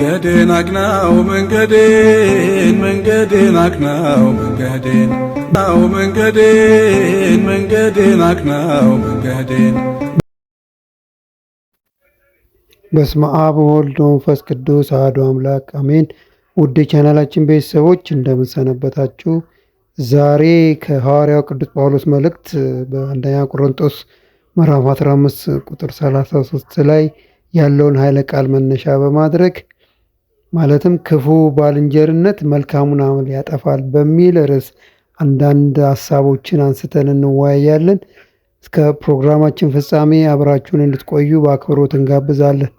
መንገዴን አቅናው መንገዴን አቅናው መንገዴን አቅናው መንገዴን። በስመ አብ ወወልድ ወመንፈስ ቅዱስ አሐዱ አምላክ አሜን። ውድ የቻናላችን ቤተሰቦች እንደምን ሰነበታችሁ? ዛሬ ከሐዋርያው ቅዱስ ጳውሎስ መልእክት በአንደኛ ቆሮንቶስ ምዕራፍ 15 ቁጥር 33 ላይ ያለውን ኃይለ ቃል መነሻ በማድረግ ማለትም ክፉ ባልንጀርነት መልካሙን አመል ያጠፋል በሚል ርዕስ አንዳንድ ሀሳቦችን አንስተን እንወያያለን። እስከ ፕሮግራማችን ፍጻሜ አብራችሁን እንድትቆዩ በአክብሮት እንጋብዛለን።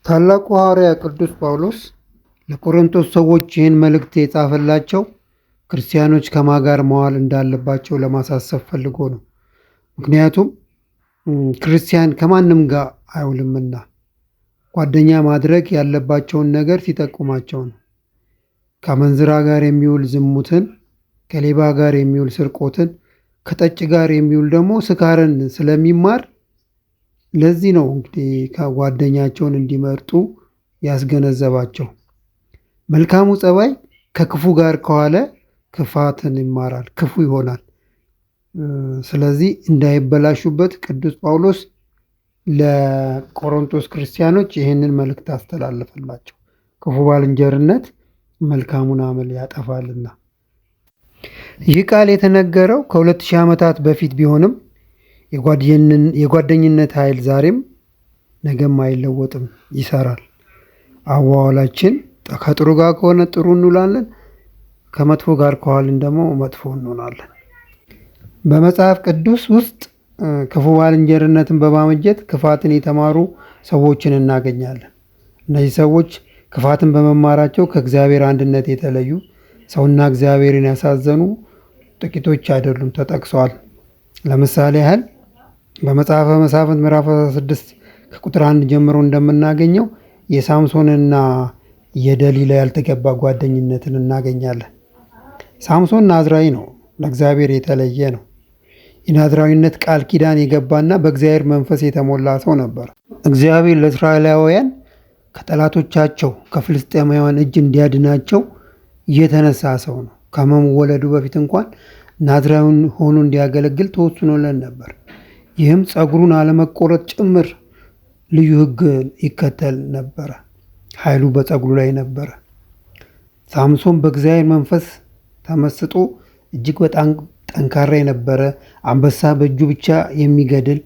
ታላቁ ሐዋርያ ቅዱስ ጳውሎስ ለቆሮንቶስ ሰዎች ይህን መልእክት የጻፈላቸው ክርስቲያኖች ከማን ጋር መዋል እንዳለባቸው ለማሳሰብ ፈልጎ ነው። ምክንያቱም ክርስቲያን ከማንም ጋር አይውልምና ጓደኛ ማድረግ ያለባቸውን ነገር ሲጠቁማቸው ነው። ከአመንዝራ ጋር የሚውል ዝሙትን፣ ከሌባ ጋር የሚውል ስርቆትን፣ ከጠጭ ጋር የሚውል ደግሞ ስካርን ስለሚማር ለዚህ ነው እንግዲህ ከጓደኛቸውን እንዲመርጡ ያስገነዘባቸው። መልካሙ ጸባይ ከክፉ ጋር ከዋለ ክፋትን ይማራል፣ ክፉ ይሆናል። ስለዚህ እንዳይበላሹበት ቅዱስ ጳውሎስ ለቆሮንቶስ ክርስቲያኖች ይህንን መልእክት አስተላለፈላቸው። ክፉ ባልንጀርነት መልካሙን አመል ያጠፋልና። ይህ ቃል የተነገረው ከ2000 ዓመታት በፊት ቢሆንም የጓደኝነት ኃይል ዛሬም ነገም አይለወጥም፣ ይሰራል። አዋዋላችን ከጥሩ ጋር ከሆነ ጥሩ እንውላለን፣ ከመጥፎ ጋር ከዋልን ደግሞ መጥፎ እንሆናለን። በመጽሐፍ ቅዱስ ውስጥ ክፉ ባልንጀርነትን በማመጀት ክፋትን የተማሩ ሰዎችን እናገኛለን። እነዚህ ሰዎች ክፋትን በመማራቸው ከእግዚአብሔር አንድነት የተለዩ ሰውና እግዚአብሔርን ያሳዘኑ ጥቂቶች አይደሉም፣ ተጠቅሰዋል። ለምሳሌ ያህል በመጽሐፈ መሳፍንት ምዕራፍ 16 ከቁጥር 1 ጀምሮ እንደምናገኘው የሳምሶንና የደሊላ ያልተገባ ጓደኝነትን እናገኛለን። ሳምሶን ናዝራዊ ነው፣ ለእግዚአብሔር የተለየ ነው። የናዝራዊነት ቃል ኪዳን የገባና በእግዚአብሔር መንፈስ የተሞላ ሰው ነበር። እግዚአብሔር ለእስራኤላውያን ከጠላቶቻቸው ከፍልስጤማውያን እጅ እንዲያድናቸው የተነሳ ሰው ነው። ከመወለዱ በፊት እንኳን ናዝራዊን ሆኖ እንዲያገለግል ተወስኖለት ነበር። ይህም ጸጉሩን አለመቆረጥ ጭምር ልዩ ሕግ ይከተል ነበረ። ኃይሉ በጸጉሩ ላይ ነበረ። ሳምሶን በእግዚአብሔር መንፈስ ተመስጦ እጅግ በጣም ጠንካራ የነበረ፣ አንበሳ በእጁ ብቻ የሚገድል፣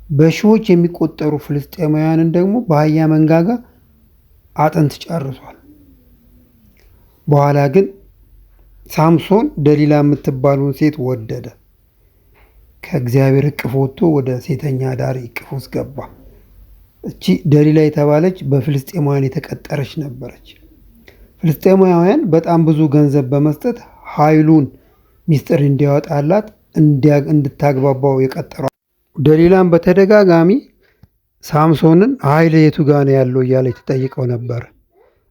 በሺዎች የሚቆጠሩ ፍልስጤማውያንን ደግሞ በአህያ መንጋጋ አጥንት ጨርሷል። በኋላ ግን ሳምሶን ደሊላ የምትባለውን ሴት ወደደ። ከእግዚአብሔር እቅፍ ወጥቶ ወደ ሴተኛ አዳሪ እቅፍ ውስጥ ገባ። እቺ ደሊላ የተባለች በፍልስጤማውያን የተቀጠረች ነበረች። ፍልስጤማውያን በጣም ብዙ ገንዘብ በመስጠት ኃይሉን ሚስጥር እንዲያወጣላት እንድታግባባው የቀጠሯል። ደሊላን በተደጋጋሚ ሳምሶንን ኃይል የቱ ጋ ነው ያለው እያለ ተጠይቀው ነበር።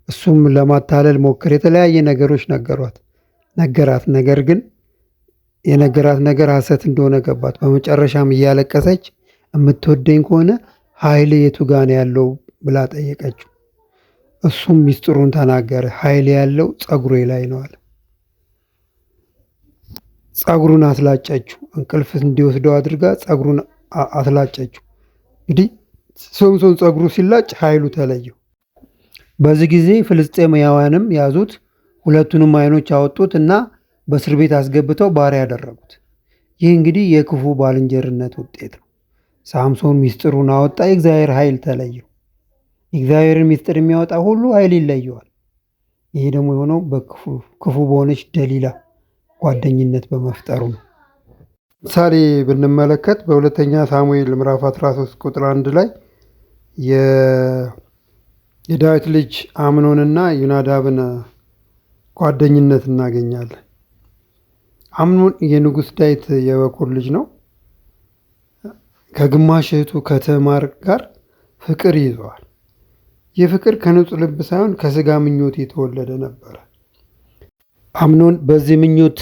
እሱም ለማታለል ሞክር፣ የተለያየ ነገሮች ነገራት። ነገር ግን የነገራት ነገር ሐሰት እንደሆነ ገባት። በመጨረሻም እያለቀሰች የምትወደኝ ከሆነ ኃይል የቱ ጋ ነው ያለው ብላ ጠየቀችው። እሱም ሚስጥሩን ተናገረ። ኃይል ያለው ጸጉሬ ላይ ነው አለ። ጸጉሩን አስላጨችው። እንቅልፍ እንዲወስደው አድርጋ ጸጉሩን አስላጨችው። እንግዲህ ሳምሶን ጸጉሩ ሲላጭ ኃይሉ ተለየው። በዚህ ጊዜ ፍልስጤማውያንም ያዙት፣ ሁለቱንም አይኖች አወጡት እና በእስር ቤት አስገብተው ባሪያ ያደረጉት። ይህ እንግዲህ የክፉ ባልንጀርነት ውጤት ነው። ሳምሶን ሚስጥሩን አወጣ፣ የእግዚአብሔር ኃይል ተለየው። የእግዚአብሔርን ሚስጥር የሚያወጣ ሁሉ ኃይል ይለየዋል። ይሄ ደግሞ የሆነው በክፉ በሆነች ደሊላ ጓደኝነት በመፍጠሩ ነው። ምሳሌ ብንመለከት በሁለተኛ ሳሙኤል ምዕራፍ 13 ቁጥር 1 ላይ የዳዊት ልጅ አምኖንና ዮናዳብን ጓደኝነት እናገኛለን። አምኖን የንጉሥ ዳዊት የበኩር ልጅ ነው። ከግማሽ እህቱ ከትዕማር ጋር ፍቅር ይዘዋል። ይህ ፍቅር ከንጹሕ ልብ ሳይሆን ከሥጋ ምኞት የተወለደ ነበረ። አምኖን በዚህ ምኞት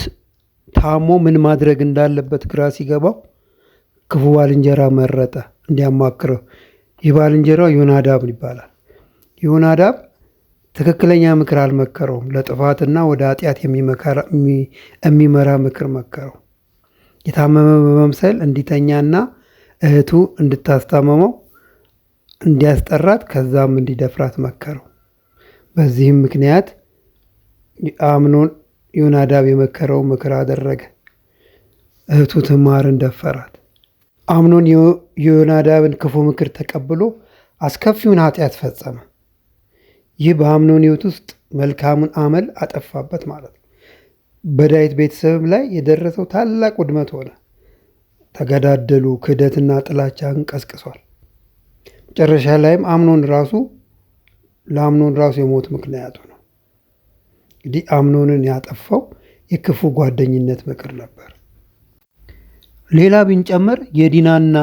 ታሞ ምን ማድረግ እንዳለበት ግራ ሲገባው ክፉ ባልንጀራ መረጠ እንዲያማክረው። ይህ ባልንጀራው ዮናዳብ ይባላል። ዮናዳብ ትክክለኛ ምክር አልመከረውም። ለጥፋትና ወደ ኃጢአት የሚመራ ምክር መከረው። የታመመ በመምሰል እንዲተኛና እህቱ እንድታስታመመው እንዲያስጠራት ከዛም እንዲደፍራት መከረው። በዚህም ምክንያት አምኖን ዮናዳብ የመከረው ምክር አደረገ። እህቱ ትዕማርን ደፈራት። አምኖን የዮናዳብን ክፉ ምክር ተቀብሎ አስከፊውን ኃጢአት ፈጸመ። ይህ በአምኖን ሕይወት ውስጥ መልካሙን አመል አጠፋበት ማለት ነው። በዳዊት ቤተሰብ ላይ የደረሰው ታላቅ ውድመት ሆነ። ተገዳደሉ። ክህደትና ጥላቻን ቀስቅሷል። መጨረሻ ላይም ለአምኖን ራሱ የሞት ምክንያቱ ነው። እንግዲህ አምኖንን ያጠፋው የክፉ ጓደኝነት ምክር ነበር። ሌላ ብንጨምር የዲናና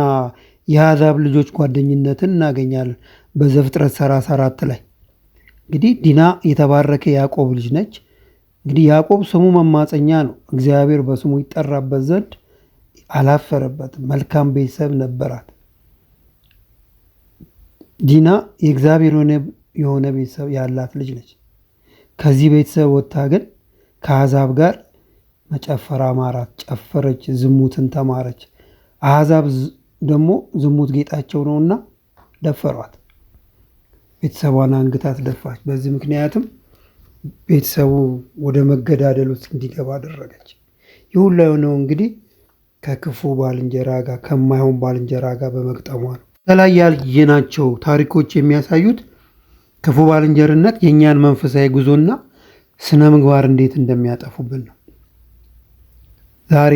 የአሕዛብ ልጆች ጓደኝነትን እናገኛለን በዘፍጥረት 34 ላይ። እንግዲህ ዲና የተባረከ ያዕቆብ ልጅ ነች። እንግዲህ ያዕቆብ ስሙ መማፀኛ ነው። እግዚአብሔር በስሙ ይጠራበት ዘንድ አላፈረበትም። መልካም ቤተሰብ ነበራት። ዲና የእግዚአብሔር የሆነ ቤተሰብ ያላት ልጅ ነች። ከዚህ ቤተሰብ ወጥታ ግን ከአሕዛብ ጋር መጨፈር አማራት፣ ጨፈረች፣ ዝሙትን ተማረች። አሕዛብ ደግሞ ዝሙት ጌጣቸው ነውና ደፈሯት። ቤተሰቧን አንግታት ደፋች። በዚህ ምክንያትም ቤተሰቡ ወደ መገዳደል ውስጥ እንዲገባ አደረገች። ይህ ሁሉ የሆነው እንግዲህ ከክፉ ባልንጀራ ጋር ከማይሆን ባልንጀራ ጋር በመግጠሟ ነው። ከላይ ያየናቸው ታሪኮች የሚያሳዩት ክፉ ባልንጀርነት የእኛን መንፈሳዊ ጉዞና ስነ ምግባር እንዴት እንደሚያጠፉብን ነው። ዛሬ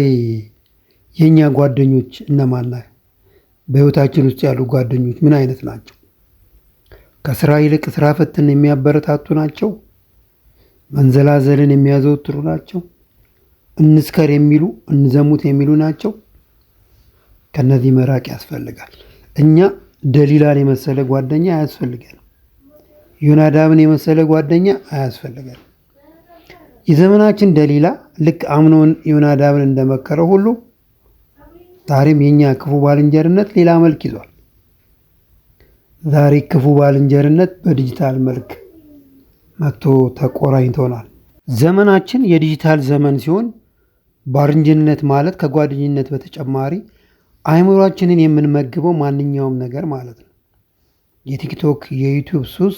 የእኛ ጓደኞች እነማን ናቸው? በሕይወታችን ውስጥ ያሉ ጓደኞች ምን አይነት ናቸው? ከስራ ይልቅ ስራ ፈትን የሚያበረታቱ ናቸው? መንዘላዘልን የሚያዘወትሩ ናቸው? እንስከር የሚሉ እንዘሙት የሚሉ ናቸው? ከነዚህ መራቅ ያስፈልጋል። እኛ ደሊላን የመሰለ ጓደኛ አያስፈልገንም። ዮናዳብን የመሰለ ጓደኛ አያስፈልገንም። የዘመናችን ደሊላ ልክ አምኖን ዮናዳብን እንደመከረው ሁሉ ዛሬም የኛ ክፉ ባልንጀርነት ሌላ መልክ ይዟል። ዛሬ ክፉ ባልንጀርነት በዲጂታል መልክ መጥቶ ተቆራኝቶናል። ዘመናችን የዲጂታል ዘመን ሲሆን ባልንጀርነት ማለት ከጓደኝነት በተጨማሪ አእምሯችንን የምንመግበው ማንኛውም ነገር ማለት ነው። የቲክቶክ የዩቲዩብ ሱስ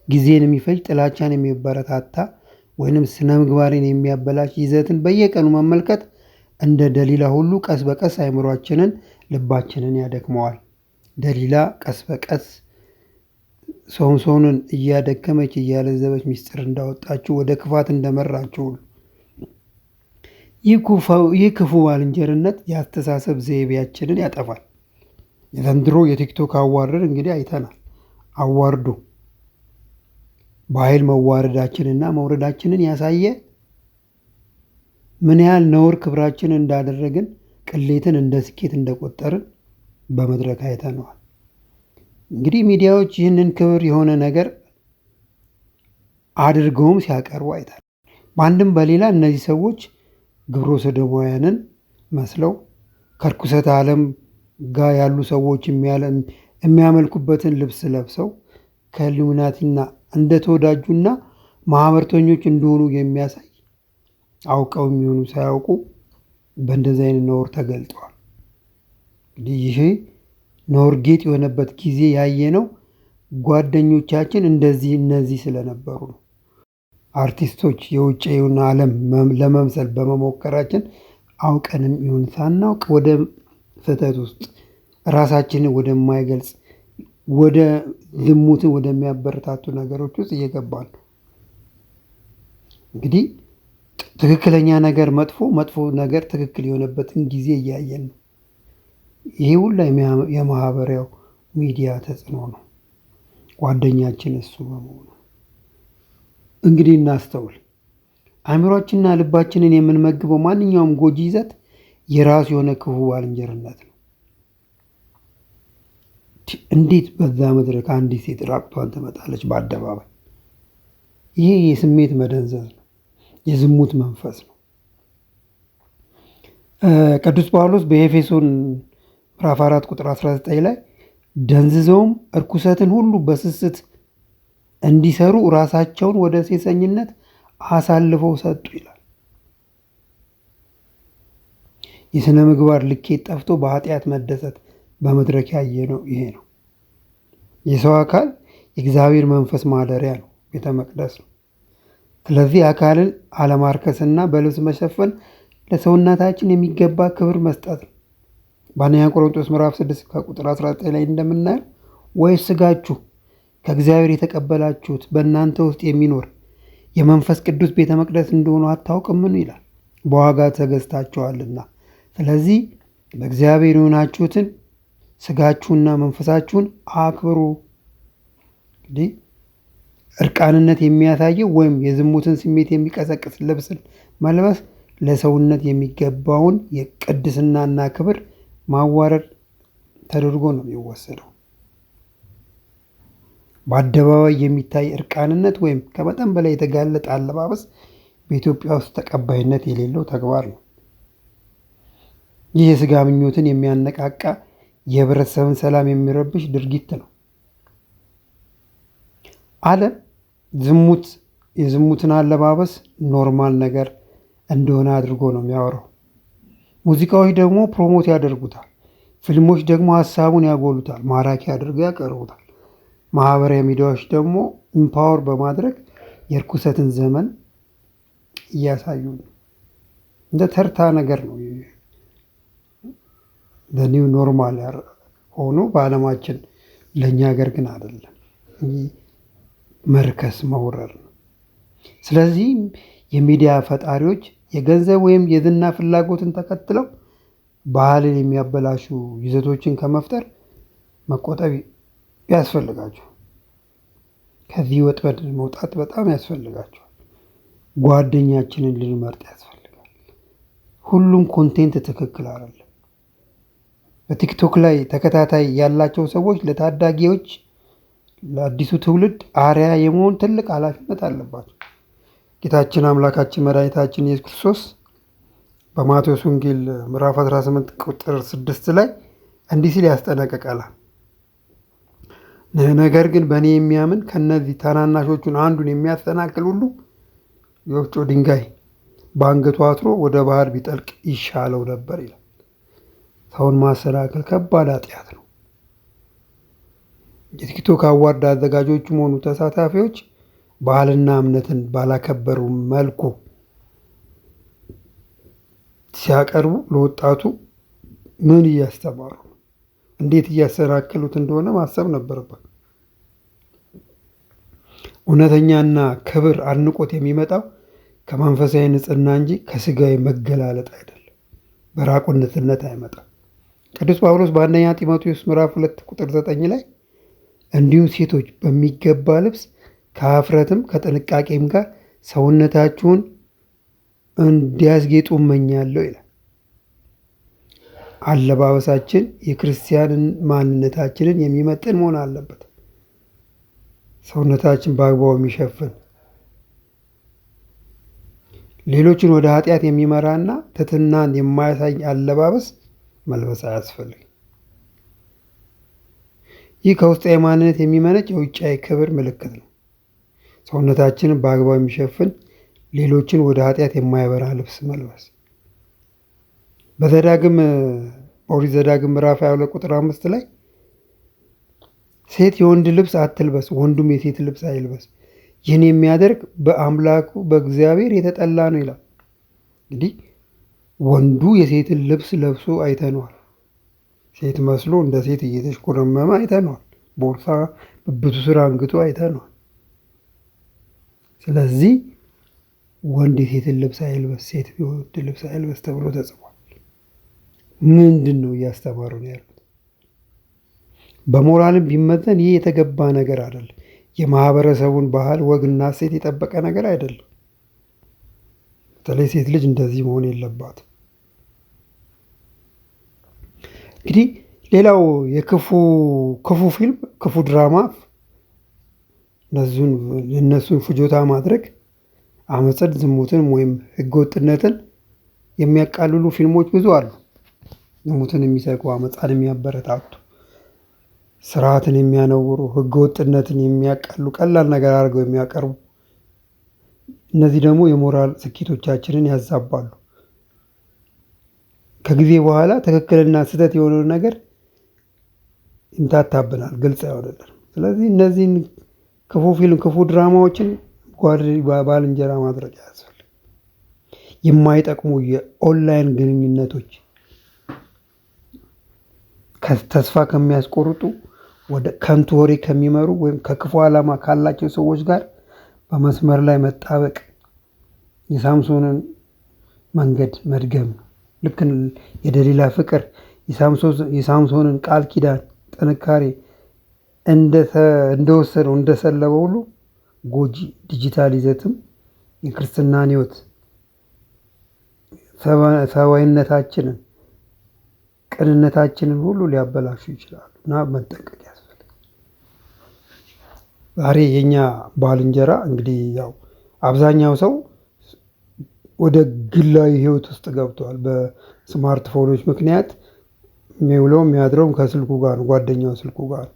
ጊዜን የሚፈጅ ጥላቻን የሚበረታታ ወይንም ስነ ምግባርን የሚያበላሽ ይዘትን በየቀኑ መመልከት እንደ ደሊላ ሁሉ ቀስ በቀስ አእምሯችንን ልባችንን ያደክመዋል። ደሊላ ቀስ በቀስ ሶምሶንን እያደከመች እያለዘበች ምስጢር እንዳወጣችው ወደ ክፋት እንደመራችው ሁሉ ይህ ክፉ ባልንጀርነት የአስተሳሰብ ዘይቤያችንን ያጠፋል። የዘንድሮ የቲክቶክ አዋርድ እንግዲህ አይተናል። አዋርዱ በኃይል መዋረዳችንና መውረዳችንን ያሳየ ምን ያህል ነውር ክብራችንን እንዳደረግን ቅሌትን እንደ ስኬት እንደቆጠርን በመድረክ አይተነዋል። እንግዲህ ሚዲያዎች ይህንን ክብር የሆነ ነገር አድርገውም ሲያቀርቡ አይታል። በአንድም በሌላ እነዚህ ሰዎች ግብረ ሰዶማውያንን መስለው ከርኩሰት ዓለም ጋር ያሉ ሰዎች የሚያመልኩበትን ልብስ ለብሰው ከኢሉሚናቲና እንደተወዳጁና ማህበርተኞች እንደሆኑ የሚያሳይ አውቀው የሚሆኑ ሳያውቁ በእንደዚህ አይነት ነውር ተገልጠዋል። እንግዲህ ይሄ ነውር ጌጥ የሆነበት ጊዜ ያየነው ጓደኞቻችን እነዚህ ስለነበሩ ነው። አርቲስቶች የውጭውን ዓለም ለመምሰል በመሞከራችን አውቀንም ይሁን ሳናውቅ ወደ ስህተት ውስጥ ራሳችንን ወደማይገልጽ ወደ ዝሙትን ወደሚያበረታቱ ነገሮች ውስጥ እየገባን ነው። እንግዲህ ትክክለኛ ነገር መጥፎ ነገር ትክክል የሆነበትን ጊዜ እያየን ነው። ይሄ ሁላ የማህበራዊ ሚዲያ ተጽዕኖ ነው። ጓደኛችን እሱ በመሆኑ እንግዲህ እናስተውል። አእምሯችንና ልባችንን የምንመግበው ማንኛውም ጎጂ ይዘት የራሱ የሆነ ክፉ ባልንጀርነት ነው። እንዴት በዛ መድረክ አንዲት ሴት ራቁቷን ትመጣለች በአደባባይ? ይሄ የስሜት መደንዘዝ ነው። የዝሙት መንፈስ ነው። ቅዱስ ጳውሎስ በኤፌሶን ምዕራፍ 4 ቁጥር 19 ላይ ደንዝዘውም እርኩሰትን ሁሉ በስስት እንዲሰሩ ራሳቸውን ወደ ሴሰኝነት አሳልፈው ሰጡ ይላል። የሥነ ምግባር ልኬት ጠፍቶ በኃጢአት መደሰት በመድረክ ያየነው ይሄ ነው። የሰው አካል የእግዚአብሔር መንፈስ ማደሪያ ነው፣ ቤተ መቅደስ ነው። ስለዚህ አካልን አለማርከስና በልብስ መሸፈን ለሰውነታችን የሚገባ ክብር መስጠት ነው። በአንደኛ ቆሮንቶስ ምዕራፍ 6 ከቁጥር 19 ላይ እንደምናየው ወይስ ሥጋችሁ ከእግዚአብሔር የተቀበላችሁት በእናንተ ውስጥ የሚኖር የመንፈስ ቅዱስ ቤተ መቅደስ እንደሆኑ አታውቅምን? ይላል። በዋጋ ተገዝታችኋልና። ስለዚህ በእግዚአብሔር የሆናችሁትን ሥጋችሁና መንፈሳችሁን አክብሩ። እንግዲህ እርቃንነት የሚያሳየው ወይም የዝሙትን ስሜት የሚቀሰቅስ ልብስን መልበስ ለሰውነት የሚገባውን የቅድስናና ክብር ማዋረድ ተደርጎ ነው የሚወሰደው። በአደባባይ የሚታይ እርቃንነት ወይም ከመጠን በላይ የተጋለጠ አለባበስ በኢትዮጵያ ውስጥ ተቀባይነት የሌለው ተግባር ነው። ይህ የሥጋ ምኞትን የሚያነቃቃ የህብረተሰብን ሰላም የሚረብሽ ድርጊት ነው። ዓለም የዝሙትን አለባበስ ኖርማል ነገር እንደሆነ አድርጎ ነው የሚያወራው። ሙዚቃዎች ደግሞ ፕሮሞት ያደርጉታል። ፊልሞች ደግሞ ሀሳቡን ያጎሉታል፣ ማራኪ አድርገው ያቀርቡታል። ማህበራዊ ሚዲያዎች ደግሞ ኢምፓወር በማድረግ የርኩሰትን ዘመን እያሳዩ ነው። እንደ ተርታ ነገር ነው በኒው ኖርማል ሆኖ በዓለማችን፣ ለእኛ ሀገር ግን አይደለም። መርከስ መውረር ነው። ስለዚህ የሚዲያ ፈጣሪዎች የገንዘብ ወይም የዝና ፍላጎትን ተከትለው ባህልን የሚያበላሹ ይዘቶችን ከመፍጠር መቆጠብ ያስፈልጋቸው። ከዚህ ወጥመድ መውጣት በጣም ያስፈልጋቸዋል። ጓደኛችንን ልንመርጥ ያስፈልጋል። ሁሉም ኮንቴንት ትክክል አይደለም። በቲክቶክ ላይ ተከታታይ ያላቸው ሰዎች ለታዳጊዎች፣ ለአዲሱ ትውልድ አርያ የመሆን ትልቅ ኃላፊነት አለባቸው። ጌታችን አምላካችን መድኃኒታችን ኢየሱስ ክርስቶስ በማቴዎስ ወንጌል ምዕራፍ 18 ቁጥር 6 ላይ እንዲህ ሲል ያስጠነቅቃል። ነገር ግን በእኔ የሚያምን ከነዚህ ታናናሾቹን አንዱን የሚያሰናክል ሁሉ የወፍጮ ድንጋይ በአንገቱ አስሮ ወደ ባህር ቢጠልቅ ይሻለው ነበር ይላል። ሰውን ማሰናከል ከባድ ኃጢአት ነው። የቲክቶክ አዋርድ አዘጋጆችም ሆኑ ተሳታፊዎች ባህልና እምነትን ባላከበሩ መልኩ ሲያቀርቡ ለወጣቱ ምን እያስተማሩ ነው? እንዴት እያሰናከሉት እንደሆነ ማሰብ ነበረበት። እውነተኛና ክብር አድንቆት የሚመጣው ከመንፈሳዊ ንጽህና እንጂ ከስጋዊ መገላለጥ አይደለም። በራቁነትነት አይመጣም። ቅዱስ ጳውሎስ በአንደኛ ጢሞቴዎስ ምዕራፍ 2 ቁጥር 9 ላይ እንዲሁ ሴቶች በሚገባ ልብስ ከኀፍረትም ከጥንቃቄም ጋር ሰውነታችሁን እንዲያስጌጡ እመኛለሁ ይላል። አለባበሳችን የክርስቲያንን ማንነታችንን የሚመጥን መሆን አለበት። ሰውነታችን በአግባቡ የሚሸፍን፣ ሌሎችን ወደ ኃጢአት የሚመራና ትሕትናን የማያሳይ አለባበስ መልበስ አያስፈልግም። ይህ ከውስጣዊ ማንነት የሚመነጭ የውጫዊ ክብር ምልክት ነው። ሰውነታችንን በአግባቡ የሚሸፍን፣ ሌሎችን ወደ ኃጢአት የማይበራ ልብስ መልበስ። በኦሪት ዘዳግም ምዕራፍ 22 ቁጥር 5 ላይ ሴት የወንድ ልብስ አትልበስ፣ ወንዱም የሴት ልብስ አይልበስ፣ ይህን የሚያደርግ በአምላኩ በእግዚአብሔር የተጠላ ነው ይላል። እንግዲህ ወንዱ የሴትን ልብስ ለብሶ አይተነዋል። ሴት መስሎ እንደ ሴት እየተሽኮረመመ አይተነዋል። ቦርሳ ብብቱ ስር አንግቶ አይተነዋል። ስለዚህ ወንድ የሴትን ልብስ አይልበስ፣ ሴት የወንድ ልብስ አይልበስ ተብሎ ተጽፏል። ምንድን ነው እያስተማሩ ነው ያሉት? በሞራልም ቢመዘን ይህ የተገባ ነገር አይደለም። የማህበረሰቡን ባህል ወግና ሴት የጠበቀ ነገር አይደለም። በተለይ ሴት ልጅ እንደዚህ መሆን የለባትም። እንግዲህ ሌላው የክፉ ፊልም፣ ክፉ ድራማ እነሱን ፍጆታ ማድረግ አመፅን፣ ዝሙትን ወይም ህገወጥነትን የሚያቃልሉ ፊልሞች ብዙ አሉ። ዝሙትን የሚሰጉ፣ አመፃን የሚያበረታቱ ስርዓትን የሚያነውሩ ህገወጥነትን የሚያቀሉ ቀላል ነገር አድርገው የሚያቀርቡ እነዚህ ደግሞ የሞራል ስኬቶቻችንን ያዛባሉ። ከጊዜ በኋላ ትክክልና ስህተት የሆነውን ነገር ይምታታብናል፣ ግልጽ አይሆንልንም። ስለዚህ እነዚህን ክፉ ፊልም፣ ክፉ ድራማዎችን ባልንጀራ ማድረግ ያስፈልጋል። የማይጠቅሙ የኦንላይን ግንኙነቶች ተስፋ ከሚያስቆርጡ ወደ ከንቱ ወሬ ከሚመሩ ወይም ከክፉ ዓላማ ካላቸው ሰዎች ጋር በመስመር ላይ መጣበቅ የሳምሶንን መንገድ መድገም ነው። ልክ የደሊላ ፍቅር የሳምሶንን ቃል ኪዳን ጥንካሬ እንደወሰደው እንደሰለበው ሁሉ ጎጂ ዲጂታል ይዘትም የክርስትናን ሕይወት ሰብአዊነታችንን ቅንነታችንን ሁሉ ሊያበላሹ ይችላሉ እና መጠንቀቅ ያስፈልጋል። ዛሬ የኛ ባልንጀራ እንግዲህ ያው አብዛኛው ሰው ወደ ግላዊ ህይወት ውስጥ ገብተዋል። በስማርትፎኖች ምክንያት የሚውለው የሚያድረውም ከስልኩ ጋር ነው፣ ጓደኛው ስልኩ ጋር ነው።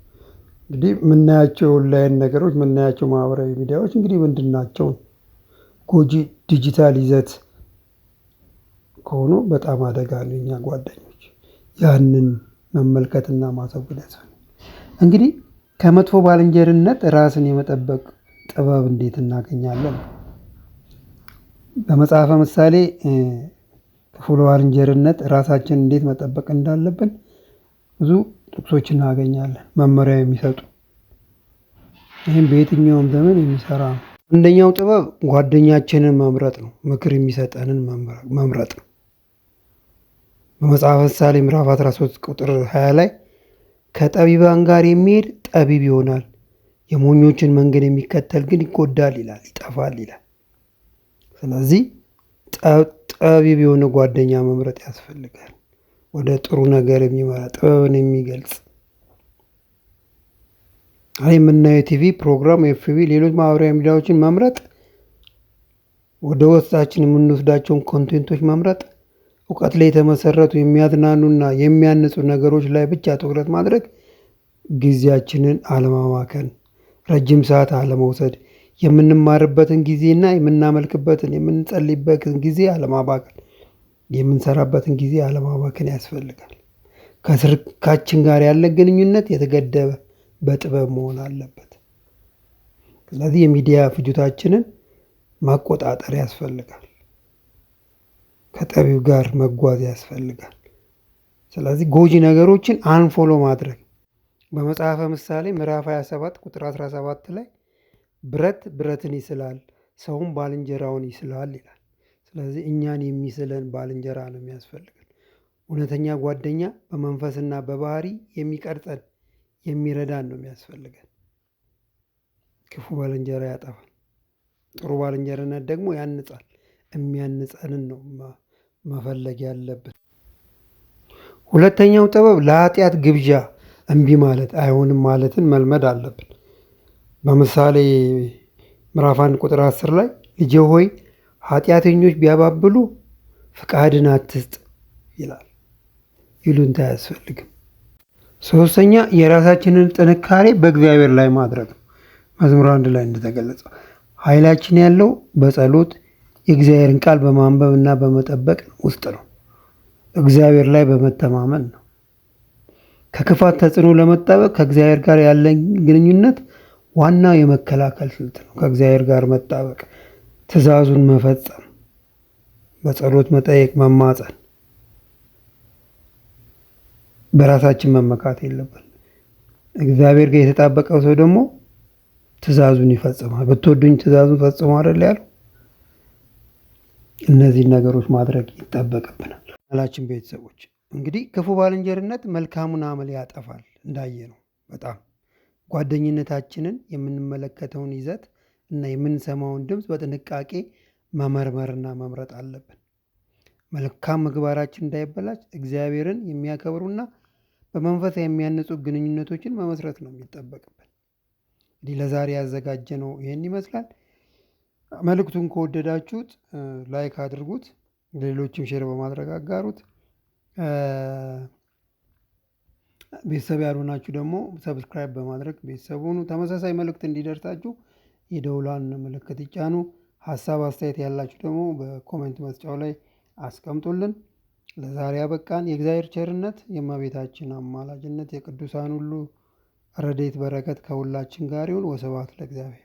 እንግዲህ የምናያቸው ኦንላይን ነገሮች የምናያቸው ማህበራዊ ሚዲያዎች እንግዲህ ምንድን ናቸው? ጎጂ ዲጂታል ይዘት ከሆኑ በጣም አደጋ ነው። የኛ ጓደኞች ያንን መመልከትና ማስወገድ ያስፈልጋል። እንግዲህ ከመጥፎ ባልንጀርነት ራስን የመጠበቅ ጥበብ እንዴት እናገኛለን? በመጽሐፈ ምሳሌ ክፉ ባልንጀርነት ራሳችንን እንዴት መጠበቅ እንዳለብን ብዙ ጥቅሶች እናገኛለን፣ መመሪያ የሚሰጡ። ይህም በየትኛውም ዘመን የሚሰራ ነው። አንደኛው ጥበብ ጓደኛችንን መምረጥ ነው። ምክር የሚሰጠንን መምረጥ ነው። በመጽሐፈ ምሳሌ ምዕራፍ 13 ቁጥር 20 ላይ ከጠቢባን ጋር የሚሄድ ጠቢብ ይሆናል፣ የሞኞችን መንገድ የሚከተል ግን ይጎዳል ይላል፣ ይጠፋል ይላል። ስለዚህ ጠቢብ የሆነ ጓደኛ መምረጥ ያስፈልጋል። ወደ ጥሩ ነገር የሚመራ ጥበብን የሚገልጽ የምናየው ቲቪ ፕሮግራም፣ ኤፍቢ፣ ሌሎች ማህበራዊ ሚዲያዎችን መምረጥ፣ ወደ ውስጣችን የምንወስዳቸውን ኮንቴንቶች መምረጥ፣ እውቀት ላይ የተመሰረቱ የሚያዝናኑና የሚያንጹ ነገሮች ላይ ብቻ ትኩረት ማድረግ፣ ጊዜያችንን አለማባከን፣ ረጅም ሰዓት አለመውሰድ፣ የምንማርበትን ጊዜና የምናመልክበትን የምንጸልይበትን ጊዜ አለማባከን፣ የምንሰራበትን ጊዜ አለማባከን ያስፈልጋል። ከስልካችን ጋር ያለ ግንኙነት የተገደበ በጥበብ መሆን አለበት። ስለዚህ የሚዲያ ፍጆታችንን ማቆጣጠር ያስፈልጋል። ከጠቢው ጋር መጓዝ ያስፈልጋል። ስለዚህ ጎጂ ነገሮችን አንፎሎ ማድረግ። በመጽሐፈ ምሳሌ ምዕራፍ 27 ቁጥር 17 ላይ ብረት ብረትን ይስላል፣ ሰውም ባልንጀራውን ይስላል ይላል። ስለዚህ እኛን የሚስለን ባልንጀራ ነው የሚያስፈልገን። እውነተኛ ጓደኛ በመንፈስና በባህሪ የሚቀርጸን የሚረዳን ነው የሚያስፈልገን። ክፉ ባልንጀራ ያጠፋል፣ ጥሩ ባልንጀርነት ደግሞ ያንጻል። የሚያንጸንን ነው መፈለግ ያለብን። ሁለተኛው ጥበብ ለኃጢአት ግብዣ እምቢ ማለት አይሆንም ማለትን መልመድ አለብን። በምሳሌ ምዕራፍ 1 ቁጥር 10 ላይ ልጄ ሆይ ኃጢአተኞች ቢያባብሉ ፍቃድን አትስጥ ይላል። ይሉንታ አያስፈልግም። ሶስተኛ የራሳችንን ጥንካሬ በእግዚአብሔር ላይ ማድረግ ነው። መዝሙር 1 ላይ እንደተገለጸው ኃይላችን ያለው በጸሎት የእግዚአብሔርን ቃል በማንበብ እና በመጠበቅ ውስጥ ነው። እግዚአብሔር ላይ በመተማመን ነው። ከክፋት ተጽዕኖ ለመጠበቅ ከእግዚአብሔር ጋር ያለን ግንኙነት ዋናው የመከላከል ስልት ነው። ከእግዚአብሔር ጋር መጣበቅ፣ ትእዛዙን መፈጸም፣ በጸሎት መጠየቅ፣ መማፀን። በራሳችን መመካት የለብን። እግዚአብሔር ጋር የተጣበቀው ሰው ደግሞ ትእዛዙን ይፈጽማል። ብትወዱኝ ትእዛዙን ፈጽሙ አይደል ያለው። እነዚህን ነገሮች ማድረግ ይጠበቅብናል። አላችን ቤተሰቦች እንግዲህ ክፉ ባልንጀርነት መልካሙን አመል ያጠፋል። እንዳየ ነው በጣም ጓደኝነታችንን የምንመለከተውን ይዘት እና የምንሰማውን ድምፅ በጥንቃቄ መመርመርና መምረጥ አለብን። መልካም ምግባራችን እንዳይበላሽ እግዚአብሔርን የሚያከብሩና በመንፈስ የሚያንጹ ግንኙነቶችን መመስረት ነው የሚጠበቅብን። እንግዲህ ለዛሬ ያዘጋጀነው ይህን ይመስላል። መልእክቱን ከወደዳችሁት ላይክ አድርጉት፣ ሌሎችም ሼር በማድረግ አጋሩት። ቤተሰብ ያልሆናችሁ ደግሞ ሰብስክራይብ በማድረግ ቤተሰብ ሁኑ። ተመሳሳይ መልእክት እንዲደርሳችሁ የደውሏን ምልክት ይጫኑ። ሀሳብ አስተያየት ያላችሁ ደግሞ በኮሜንት መስጫው ላይ አስቀምጡልን። ለዛሬ አበቃን። የእግዚአብሔር ቸርነት፣ የእመቤታችን አማላጅነት፣ የቅዱሳን ሁሉ ረድኤት በረከት ከሁላችን ጋር ይሁን። ወስብሐት ለእግዚአብሔር።